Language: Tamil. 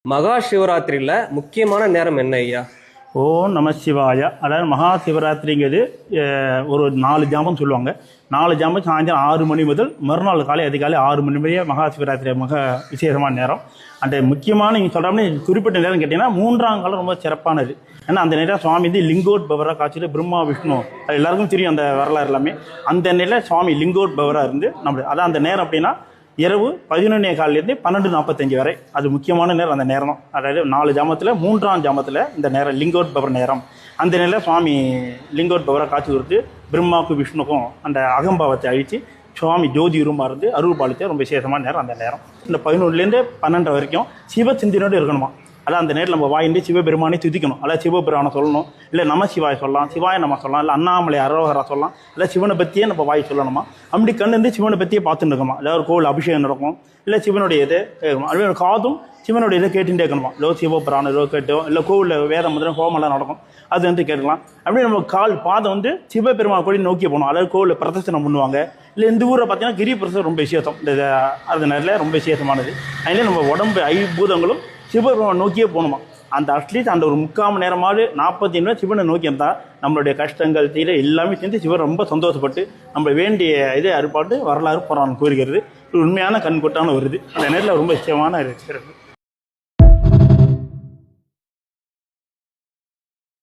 மகா சிவராத்திரியில் முக்கியமான நேரம் என்ன ஐயா? ஓம் நம சிவாய. அதாவது மகா சிவராத்திரிங்கிறது ஒரு 4 ஜாமம் சொல்லுவாங்க. 4 ஜாமம் சாயந்தரம் 6 மணி முதல் மறுநாள் காலை அதிகாலை 6 மணி வரைய மகா சிவராத்திரி மிக விசேஷமான நேரம். அந்த முக்கியமான நீங்கள் சொல்கிறோம்னு குறிப்பிட்ட நேரம் கேட்டிங்கன்னா 3ஆம் காலம் ரொம்ப சிறப்பானது. ஏன்னா அந்த நேரம் சுவாமி வந்து லிங்கோட் பவராக காட்சியில் பிரம்மா விஷ்ணு அது எல்லாருக்கும் தெரியும் அந்த வரலாறு எல்லாமே. அந்த நேரம் சுவாமி லிங்கோட் பவராக இருந்து அதான் அந்த நேரம் அப்படின்னா இரவு 11:15 12:45 வரை. அது முக்கியமான நேரம் அந்த நேரம் தான். அதாவது 4 ஜாமத்தில் 3ஆம் ஜாமத்தில் இந்த நேரம் லிங்கோட் பவர் நேரம். அந்த நேரம் சுவாமி லிங்கோட் பவரை காட்சி கொடுத்து பிரம்மாவுக்கும் விஷ்ணுக்கும் அந்த அகம்பாவத்தை அழித்து சுவாமி ஜோதி உருமா இருந்து அருள் பாலித்த ரொம்ப விசேஷமான நேரம் அந்த நேரம். இந்த 11லேருந்து 12 வரைக்கும் சிவ சிந்தனையோடு இருக்கணுமா. அதான் அந்த நேரத்தில் நம்ம வாயின்றி சிவபெருமானே துதிக்கணும். அதாவது சிவபெருமானை சொல்லணும், இல்லை நம சிவாய சொல்லலாம், சிவாய நம்ம சொல்லலாம், இல்லை அண்ணாமலை அரோகரா சொல்லலாம், இல்லை சிவனை பற்றியே நம்ம வாய் சொல்லணுமா. அப்படி கண்ணு சிவனை பற்றியே பார்த்துட்டு இருக்கணுமா. அதாவது கோவில் அபிஷேகம் நடக்கும், இல்லை சிவனுடைய இது அது காதும் சிவனுடைய இதை கேட்டுகிட்டே இருக்கணுமா. இல்லை சிவபுராணம் ஏதோ கேட்டோம், இல்லை கோவிலில் வேத முதல் ஹோமெல்லாம் நடக்கும், அது வந்து கேட்கலாம். அப்படியே நம்ம பாதம் வந்து சிவபெருமான் கூட நோக்கி போகணும். அதாவது கோவிலில் பிரதர்சனம் பண்ணுவாங்க. இல்லை இந்த ஊரை பார்த்தீங்கன்னா கிரி பிரதர்சனம் ரொம்ப விசேஷம். இந்த அது நேரில் ரொம்ப விசேஷமானது. அதிலே நம்ம உடம்பு ஐம்பூதங்களும் சிவபெருமான் நோக்கியே போகணுமா. அந்த அட்லீஸ்ட் அந்த ஒரு 3/4 மணி நேரமாவது 40 நிமிடம் சிவனை நோக்கி இருந்தால் நம்மளுடைய கஷ்டங்கள் தீர எல்லாமே சேர்ந்து சிவன் ரொம்ப சந்தோஷப்பட்டு நம்ம வேண்டிய இதை அறுப்பாட்டு வரலாறு புராணம் கூறுகிறது. ஒரு உண்மையான கண்கொட்டான வருது. அந்த நேரில் ரொம்ப நிச்சயமான சிறப்பு.